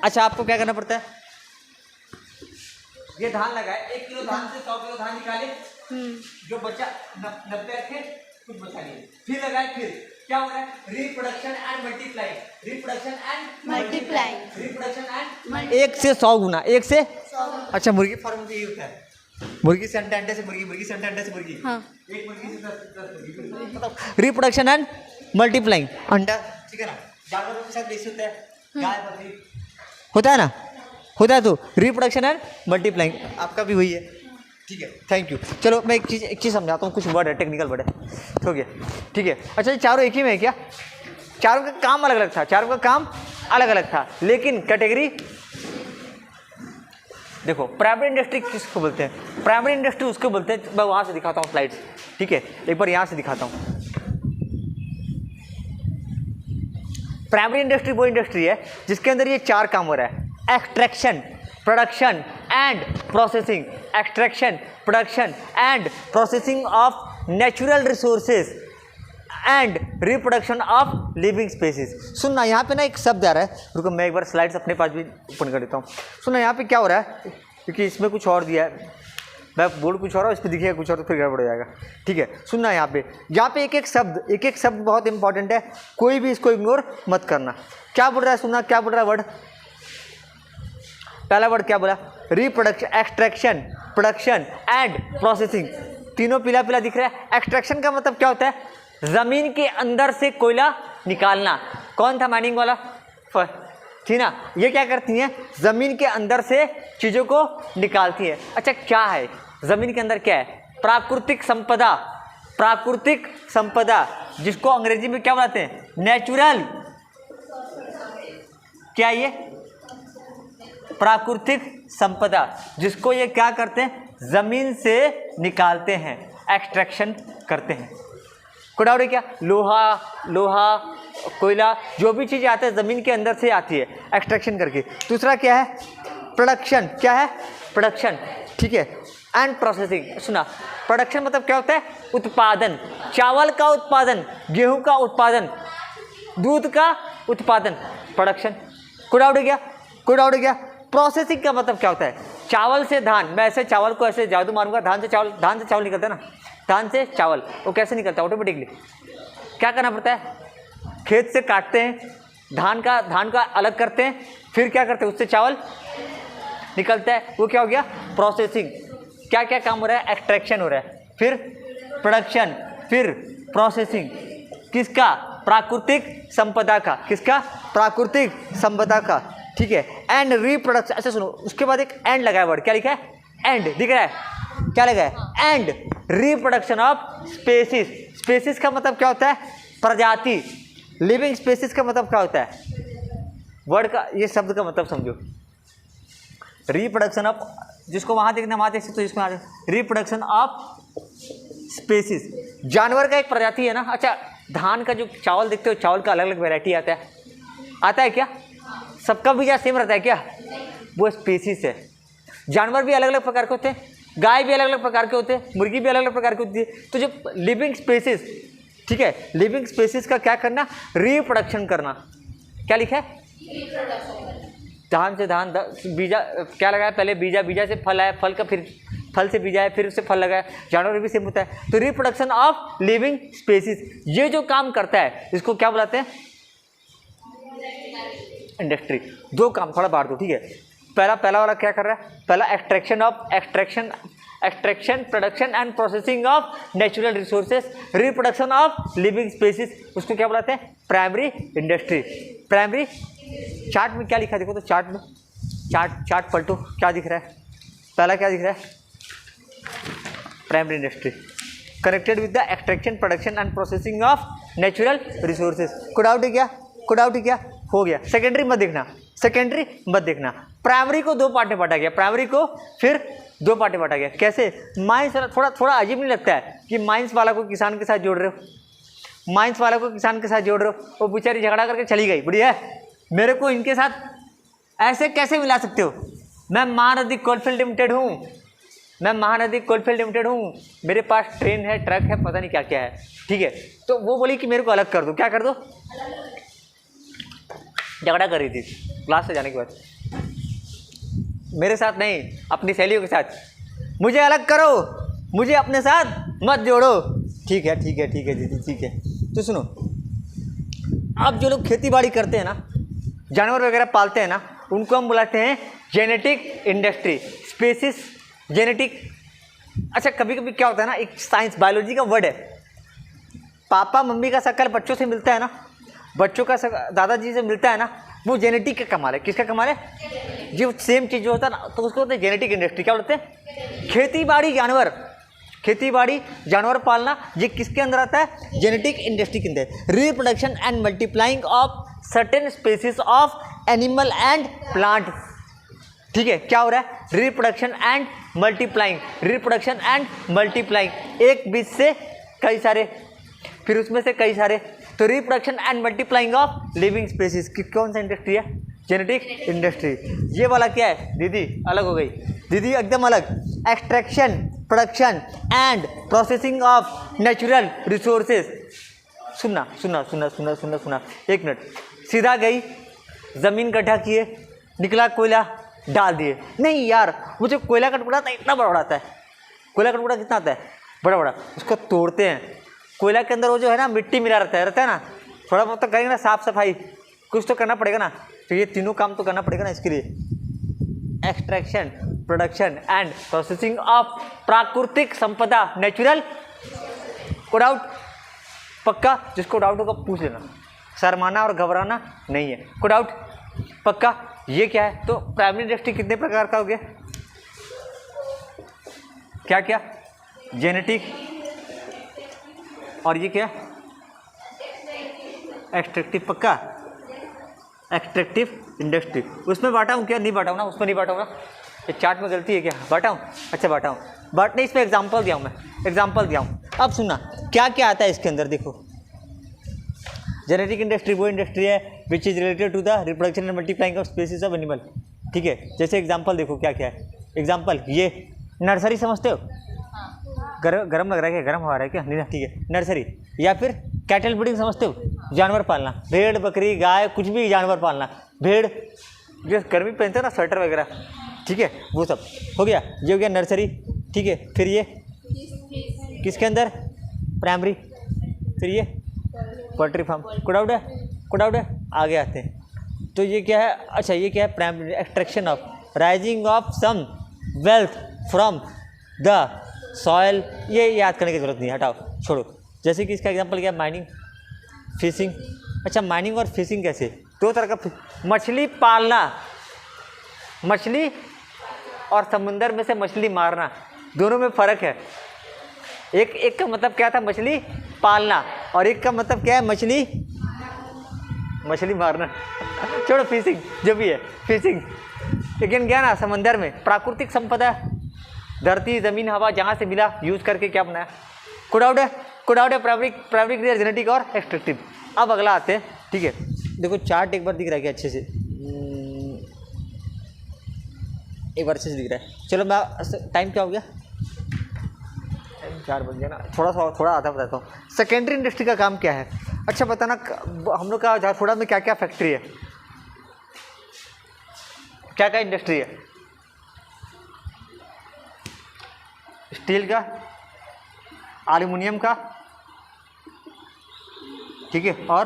अच्छा, आपको क्या करना पड़ता है? ये धान लगाए, 1 किलो धान से 100 किलो धान निकाले, जो बचा 90 रखे, कुछ बचा नहीं, फिर लगाए। फिर क्या हो रहा है? Reproduction and multiplying. 1 से 100 गुना, 1 से 100। अच्छा, मुर्गी फार्म में यही होता है। मुर्गी से अंडे से मुर्गी से अंडे से मुर्गी, हाँ। एक मुर्गी से 10 मुर्गी। Reproduction and multiplying. अंडा, ठीक है ना। जानवरों के साथ बेसी होता है, गाय बकरी होता है ना, होता है। तो रिप्रोडक्शन एंड मल्टीप्लाइंग आपका भी वही है, ठीक है। Thank you. चलो मैं एक चीज़ समझाता हूँ, कुछ वर्ड है, टेक्निकल वर्ड है, हो गया, ठीक है। अच्छा, ये चारों एक ही में है क्या? चारों का काम अलग अलग था, लेकिन कैटेगरी देखो। प्राइमरी इंडस्ट्री किसको बोलते हैं? प्राइमरी इंडस्ट्री उसको बोलते हैं, मैं वहाँ से दिखाता हूँ स्लाइड्स, ठीक है। एक बार यहाँ से दिखाता हूँ। प्राइमरी इंडस्ट्री वो इंडस्ट्री है जिसके अंदर ये 4 काम हो रहा है: extraction, production and processing. Extraction, production and processing of natural resources and reproduction of living species. सुनना, यहाँ पे ना एक शब्द आ रहा है, रुको मैं एक बार स्लाइड्स अपने पास भी ओपन कर देता हूँ। सुनना, यहाँ पे क्या हो रहा है, क्योंकि इसमें कुछ और दिया है, मैं बोर्ड कुछ और है, इस पर दिखेगा कुछ और, तो फिर गड़बड़ हो जाएगा, ठीक है। सुनना, यहाँ पे एक एक शब्द बहुत इंपॉर्टेंट है, कोई भी इसको इग्नोर मत करना। क्या बोल रहा है? सुनना, क्या बोल रहा है वर्ड? पहला वर्ड क्या बोला? Reproduction, extraction, production and processing. तीनों पीला पीला दिख रहा है। एक्सट्रैक्शन का मतलब क्या होता है? जमीन के अंदर से कोयला निकालना। कौन था माइनिंग वाला? थी ना। ये क्या करती हैं? जमीन के अंदर से चीज़ों को निकालती है। अच्छा, क्या है जमीन के अंदर? क्या है? प्राकृतिक संपदा, जिसको अंग्रेजी में क्या बुलाते हैं? नेचुरल। क्या ये? प्राकृतिक संपदा, जिसको ये क्या करते हैं? जमीन से निकालते हैं, एक्सट्रैक्शन करते हैं। कोई डाउट है क्या? लोहा कोयला जो भी चीज़ आती है ज़मीन के अंदर से आती है एक्सट्रैक्शन करके। दूसरा क्या है? प्रोडक्शन। क्या है? प्रोडक्शन, ठीक है। And processing. सुना, प्रोडक्शन मतलब क्या होता है? उत्पादन। चावल का उत्पादन, गेहूं का उत्पादन, दूध का उत्पादन, प्रोडक्शन। कोई डाउट है क्या? कोई डाउट है क्या? प्रोसेसिंग का मतलब क्या होता है? चावल से धान, मैं ऐसे चावल को ऐसे जादू मारूंगा, धान से चावल निकलता है ना, धान से चावल, वो कैसे निकलता है? ऑटोमेटिकली क्या करना पड़ता है? खेत से काटते हैं, धान का अलग करते हैं, फिर क्या करते हैं? उससे चावल निकलता है, वो क्या हो गया? प्रोसेसिंग। क्या क्या काम हो रहा है? एक्सट्रैक्शन हो रहा है, फिर प्रोडक्शन, फिर प्रोसेसिंग। किसका? प्राकृतिक संपदा का। किसका? प्राकृतिक संपदा का, ठीक है। And reproduction. अच्छा सुनो, उसके बाद एक एंड लगा है वर्ड, क्या लिखा है? एंड, दिख रहा है? क्या लगा है? And reproduction of species. Species का मतलब क्या होता है? प्रजाति। लिविंग स्पेसीज का मतलब क्या होता है? वर्ड का, ये शब्द का मतलब समझो। रिप्रोडक्शन ऑफ, जिसको वहाँ देखना वहाँ देख सकते हो, जिसको रिप्रोडक्शन ऑफ स्पेसीज। जानवर का एक प्रजाति है ना। अच्छा, धान का जो चावल देखते हो, चावल का अलग अलग वैरायटी आता है क्या? सबका बीजा सेम रहता है क्या? वो स्पेसीज है। जानवर भी अलग अलग प्रकार के होते हैं, गाय भी अलग अलग प्रकार के होते हैं, मुर्गी भी अलग अलग प्रकार की होती है। तो जो लिविंग स्पेसीज, ठीक है, लिविंग स्पेसीज का क्या करना? रिप्रोडक्शन करना। क्या लिखा है? धान से धान, बीजा क्या लगाया? पहले बीजा से फल आया, फल का फिर फल से बीजा है, फिर उससे फल लगाया। जानवर भी सेम होता है। तो रिप्रोडक्शन ऑफ लिविंग स्पेसीज, ये जो काम करता है इसको क्या बुलाते हैं? इंडस्ट्री। दो काम थोड़ा बांट दो, ठीक है। पहला वाला क्या कर रहा है? पहला extraction, production and processing of natural resources, reproduction of living species, उसको क्या बुलाते हैं? Primary industry. प्राइमरी। चार्ट में क्या लिखा है? देखो तो चार्ट में, चार्ट पलटो, क्या दिख रहा है? पहला क्या दिख रहा है? Primary industry connected with the extraction, production and processing of natural resources. कोई डाउट है क्या? कोई डाउट है क्या? हो गया। सेकेंडरी मत देखना, प्राइमरी को दो पार्ट में बांटा गया, प्राइमरी को फिर दो पार्ट में बांटा गया। कैसे? माइंस वाला थोड़ा अजीब नहीं लगता है कि माइंस वाला को किसान के साथ जोड़ रहे हो? माइंस वाला को किसान के साथ जोड़ रहे हो, वो बेचारी झगड़ा करके चली गई, बढ़िया है, मेरे को इनके साथ ऐसे कैसे मिला सकते हो? मैं महानदी कोलफील्ड लिमिटेड हूँ, मेरे पास ट्रेन है, ट्रक है, पता नहीं क्या क्या है, ठीक है। तो वो बोली कि मेरे को अलग कर दो। क्या कर दो? झगड़ा कर रही थी क्लास से जाने के बाद, मेरे साथ नहीं, अपनी सहेलियों के साथ। मुझे अलग करो, मुझे अपने साथ मत जोड़ो। ठीक है दीदी, ठीक है। तो सुनो, अब जो लोग खेती बाड़ी करते हैं ना, जानवर वगैरह पालते हैं ना, उनको हम बुलाते हैं जेनेटिक इंडस्ट्री, स्पेसिस जेनेटिक। अच्छा, कभी कभी क्या होता है ना, एक साइंस बायोलॉजी का वर्ड है, पापा मम्मी का शक्ल बच्चों से मिलता है ना, बच्चों का दादाजी से मिलता है ना, वो जेनेटिक का कमाल है। किसका कमाल है? जो सेम चीज़ जो होता है ना, तो उसको बोलते हैं जेनेटिक इंडस्ट्री। क्या बोलते हैं? खेती बाड़ी जानवर पालना, ये किसके अंदर आता है? जेनेटिक इंडस्ट्री के अंदर। Reproduction and multiplying of certain species of animal and plant, ठीक है। क्या हो रहा है? रिप्रोडक्शन एंड मल्टीप्लाइंग, एक बीज से कई सारे, फिर उसमें से कई सारे। तो reproduction and multiplying of living species कौन सा इंडस्ट्री है? Genetic industry. ये वाला क्या है? दीदी अलग हो गई, दीदी एकदम अलग। Extraction, production and processing of natural resources. सुनना, एक मिनट। सीधा गई, ज़मीन गड्ढा किए, निकला कोयला, डाल दिए। नहीं यार, वो जो कोयला का टुकड़ा आता है इतना बड़ा आता है, कोयला का टुकड़ा कितना आता है? बड़ा, उसको तोड़ते हैं। कोयला के अंदर वो जो है ना, मिट्टी मिला रहता है ना, थोड़ा बहुत तो करेंगे ना, साफ सफाई कुछ तो करना पड़ेगा ना। तो ये तीनों काम तो करना पड़ेगा ना इसके लिए। Extraction, production and processing of प्राकृतिक संपदा, नेचुरल। को डाउट? पक्का? जिसको डाउट होगा पूछ लेना, शर्माना और घबराना नहीं है। को डाउट? पक्का? ये क्या है? तो प्राइमरी इंडस्ट्री कितने प्रकार का हो गया? क्या क्या? जेनेटिक, और ये क्या? एक्सट्रैक्टिव। पक्का? Extractive industry. उसमें बांटा हूँ क्या? नहीं बांटा हूँ ना, उसमें नहीं बांटा हूँ ना। ये चार्ट में गलती है क्या? बांटा हूँ? अच्छा बांटा हूँ, बांटने इसमें एग्जाम्पल दिया हूँ मैं, अब सुनना, क्या क्या आता है इसके अंदर देखो। जेनेटिक इंडस्ट्री वो इंडस्ट्री है which is related to the reproduction and multiplying of species of animal. ठीक है, जैसे एग्जांपल देखो क्या क्या है। एग्जांपल ये नर्सरी समझते हो, गरम लग रहा है क्या, गरम हवा रहा है क्या, नहीं ना, ठीक है नर्सरी। या फिर कैटल ब्रीडिंग समझते हो, जानवर पालना, भेड़ बकरी गाय कुछ भी जानवर पालना, भेड़ जो गर्मी पहनते हो ना स्वेटर वगैरह, ठीक है वो सब हो गया, ये हो गया नर्सरी। ठीक है, फिर ये किसके अंदर, प्राइमरी। फिर ये पोल्ट्री फार्म, कुडाउड है, आगे आते हैं। तो ये क्या है, अच्छा ये क्या है, primary extraction of raising of some wealth from the soil, ये याद करने की जरूरत नहीं, हटाओ छोड़ो। जैसे कि इसका एग्जांपल क्या है, माइनिंग, फिशिंग। अच्छा माइनिंग और फिशिंग कैसे, दो तरह का, मछली पालना, मछली और समुंदर में से मछली मारना, दोनों में फ़र्क है। एक का मतलब क्या था, मछली पालना, और एक का मतलब क्या है, मछली मारना छोड़ो, फिशिंग जो भी है, फिशिंग। लेकिन क्या ना, समंदर में प्राकृतिक संपदा, धरती ज़मीन हवा जहाँ से मिला यूज़ करके क्या बनाया, कुडाउड है, प्राइमरी जेनेटिक और एक्सट्रैक्टिव। अब अगला आते हैं। ठीक है, देखो चार्ट एक बार दिख रहा है क्या अच्छे से, एक बार अच्छे से दिख रहा है। चलो मैं, टाइम क्या हो गया, 4 बज गया ना, थोड़ा आधा बताता हूँ। सेकेंडरी इंडस्ट्री का काम क्या है। अच्छा बताना, हम लोग का झारखुड़ा में क्या क्या फैक्ट्री है, क्या क्या इंडस्ट्री है, स्टील का, एल्युमिनियम का, ठीक है, और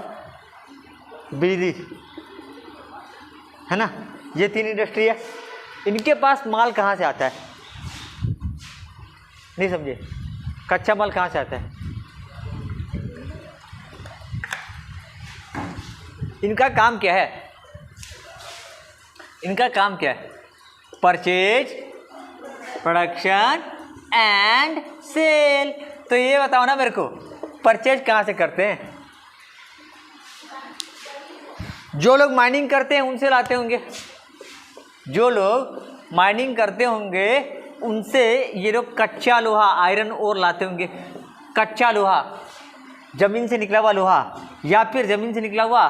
बिजली, है ना, ये 3 इंडस्ट्री है। इनके पास माल कहाँ से आता है, नहीं समझे, कच्चा माल कहाँ से आता है, इनका काम क्या है, इनका काम क्या है, परचेज, प्रोडक्शन एंड सेल। तो ये बताओ ना मेरे को, परचेज कहाँ से करते हैं, जो लोग माइनिंग करते हैं उनसे लाते होंगे, जो लोग माइनिंग करते होंगे उनसे ये लोग कच्चा लोहा, आयरन ओर लाते होंगे। कच्चा लोहा, ज़मीन से निकला हुआ लोहा, या फिर ज़मीन से निकला हुआ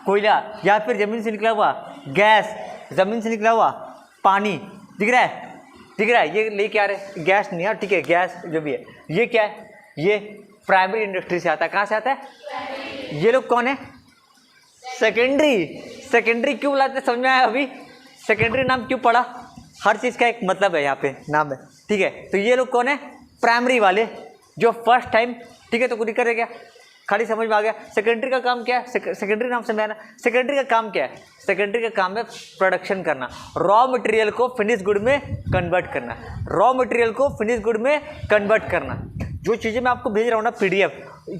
कोयला, या फिर ज़मीन से निकला हुआ गैस, ज़मीन से निकला हुआ पानी। दिख रहा है, ये लेके आ रहे, गैस नहीं है, ठीक है, गैस जो भी है, ये क्या है, ये प्राइमरी इंडस्ट्री से आता है। कहाँ से आता है, ये लोग कौन है, सेकेंडरी क्यों बुलाते हैं, समझ में आया अभी, सेकेंडरी नाम क्यों पड़ा, हर चीज़ का एक मतलब है, यहाँ पे नाम है, ठीक है। तो ये लोग कौन है, प्राइमरी वाले, जो फर्स्ट टाइम, ठीक है, तो कुछ कर गया, खाली समझ में आ गया। सेकेंडरी का काम क्या है, सेकेंडरी नाम से मैं ना, सेकेंडरी का काम क्या है, सेकेंडरी का काम है प्रोडक्शन करना, रॉ मटेरियल को फिनिश गुड में कन्वर्ट करना, रॉ मटेरियल को फिनिश गुड में कन्वर्ट करना। जो चीज़ें मैं आपको भेज रहा हूँ ना, PDF,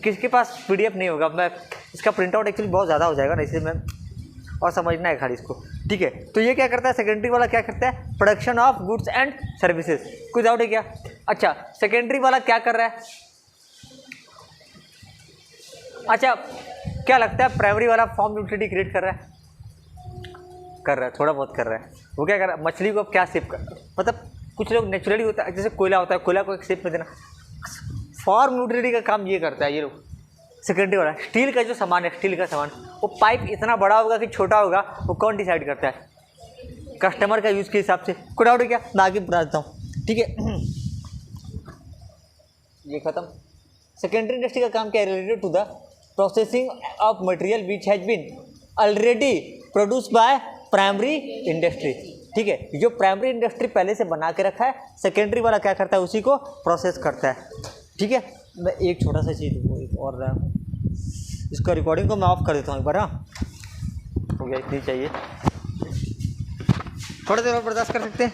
किसके पास PDF नहीं होगा, मैं इसका प्रिंट आउट एक्चुअली बहुत ज़्यादा हो जाएगा ना, इसलिए मैं, और समझना है खाली इसको, ठीक है। तो ये क्या करता है, सेकेंडरी वाला क्या करता है, production of goods and services. कोई डाउट है क्या। अच्छा, सेकेंडरी वाला क्या कर रहा है, अच्छा क्या लगता है, प्राइमरी वाला फॉर्म यूटिलिटी क्रिएट कर रहा है, थोड़ा बहुत कर रहा है। वो क्या कर रहा है, मछली को क्या शेप कर, मतलब कुछ लोग नेचुरली होता है, जैसे कोयला होता है, कोयला को एक शेप में देना, फॉर्म यूटिलिटी का काम ये करता है ये लोग, सेकेंडरी वाला। स्टील का जो सामान है, स्टील का सामान, वो पाइप इतना बड़ा होगा कि छोटा होगा, वो कौन डिसाइड करता है, कस्टमर का यूज़ के हिसाब से। कोई डाउट है क्या, मैं आगे बता देता हूँ, ठीक है। ये खत्म। सेकेंडरी इंडस्ट्री का काम क्या है, related to the processing of material which has been already produce by primary industry, ठीक है। जो प्राइमरी इंडस्ट्री पहले से बना के रखा है, सेकेंडरी वाला क्या करता है, उसी को प्रोसेस करता है, ठीक है। मैं एक छोटा सा चीज़ एक और रहा हूँ, इसका रिकॉर्डिंग को मैं ऑफ कर देता हूँ एक बार। हाँ हो गया, इतनी चाहिए, थोड़ा देर और बर्दाश्त कर सकते हैं।